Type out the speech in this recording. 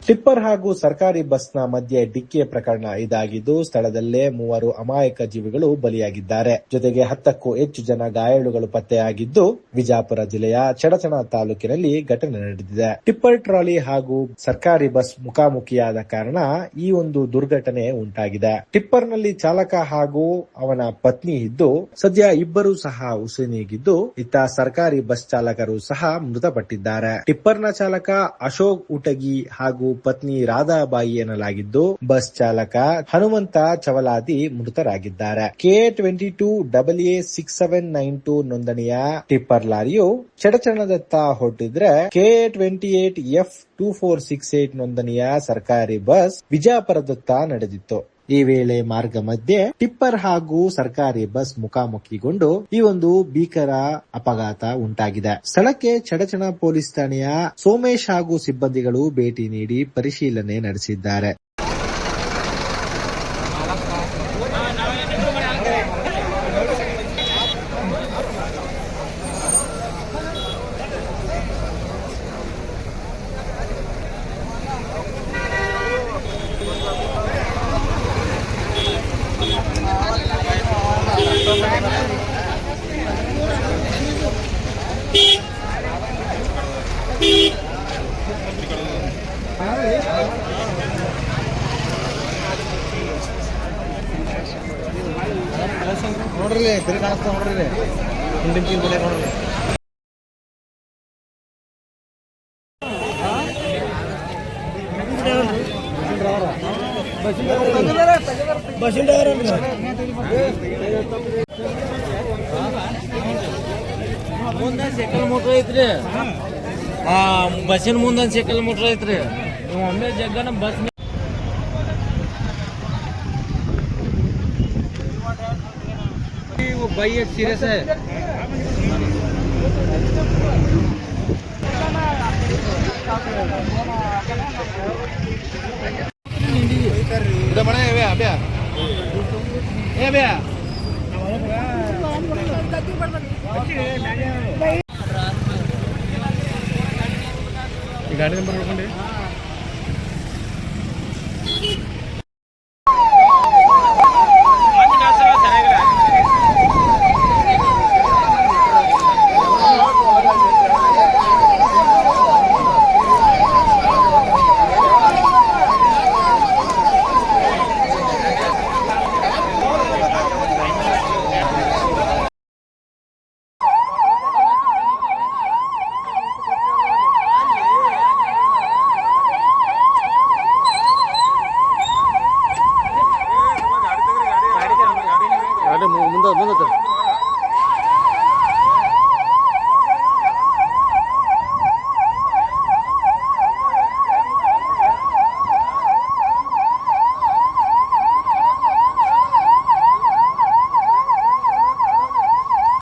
Tipper ಹಾಗೂ ಸರ್ಕಾರಿ ಬಸ್ನ ಮಧ್ಯೆ ಡಿಕ್ಕಿಯ ಪ್ರಕರಣ ಇದಾಗಿದ್ದು, ಸ್ಥಳದಲ್ಲೇ 3 ಅಮಾಯಕ ಜೀವಿಗಳು ಬಲಿಯಾಗಿದ್ದಾರೆ. ಜೊತೆಗೆ 10ಕ್ಕೂ ಹೆಚ್ಚು ಜನ ಗಾಯಾಳುಗಳು ಪತ್ತೆಯಾಗಿದ್ದು, ವಿಜಾಪುರ ಜಿಲ್ಲೆಯ ಚಡಚಣ ತಾಲೂಕಿನಲ್ಲಿ ಘಟನೆ ನಡೆದಿದೆ. ಟಿಪ್ಪರ್ ಟ್ರಾಲಿ ಹಾಗೂ ಸರ್ಕಾರಿ ಬಸ್ ಮುಖಾಮುಖಿಯಾದ ಕಾರಣ ಈ ಒಂದು ದುರ್ಘಟನೆ ಉಂಟಾಗಿದೆ. ಟಿಪ್ಪರ್ನಲ್ಲಿ ಚಾಲಕ ಹಾಗೂ ಅವನ ಪತ್ನಿ ಇದ್ದು, ಸದ್ಯ ಇಬ್ಬರು ಸಹ ಉಸಿನೀಗಿದ್ದು, ಇತ್ತ ಸರ್ಕಾರಿ ಬಸ್ ಚಾಲಕರು ಸಹ ಮೃತಪಟ್ಟಿದ್ದಾರೆ. ಟಿಪ್ಪರ್ನ ಚಾಲಕ ಅಶೋಕ್ ಉಟಗಿ ಹಾಗೂ ಪತ್ನಿ ರಾಧಾಬಾಯಿ ಎನ್ನಲಾಗಿದ್ದು, ಬಸ್ ಚಾಲಕ ಹನುಮಂತ ಚವಲಾದಿ ಮೃತರಾಗಿದ್ದಾರೆ. KA22AA6792 ನೋಂದಣಿಯ ಟಿಪ್ಪರ್ ಲಾರಿಯು ಚಡಚಣದತ್ತ ಹೊರಟಿದ್ರೆ, KA28F2468 ನೋಂದಣಿಯ ಸರ್ಕಾರಿ ಬಸ್ ವಿಜಾಪುರದತ್ತ ನಡೆದಿತ್ತು. ಈ ವೇಳೆ ಮಾರ್ಗ ಮಧ್ಯೆ ಟಿಪ್ಪರ್ ಹಾಗೂ ಸರ್ಕಾರಿ ಬಸ್ ಮುಖಾಮುಖಿಗೊಂಡು ಈ ಒಂದು ಭೀಕರ ಅಪಘಾತ ಉಂಟಾಗಿದೆ. ಸ್ಥಳಕ್ಕೆ ಚಡಚಣ ಪೊಲೀಸ್ ಠಾಣೆಯ ಸೋಮೇಶ್ ಹಾಗೂ ಸಿಬ್ಬಂದಿಗಳು ಭೇಟಿ ನೀಡಿ ಪರಿಶೀಲನೆ ನಡೆಸಿದ್ದಾರೆ. ನೋಡ್ರಿ ತಿರುಗಿ ಕಾಣಿಸ್ತಾ ನೋಡ್ರಿ ಹಿಂದಿನ ಬೆಲೆ ನೋಡ್ರಿ. ಮುಂದೆ ಸೈಕಲ್ ಮೋಟ್ರ್ ಐತ್ರಿ, ಬಸ್ಸಿನ ಮುಂದೆ ಸೈಕಲ್ ಮೋಟ್ರ್ ಐತ್ರಿ. ಒಮ್ಮೆ ಜಗ್ಗನ ಬಸ್ भाई एक सीरियस है. udah mana ya Bea? Bea. ಈ ಗಾಡಿ ನಂಬರ್ ನೋಡ್ಕೊಂಡೆ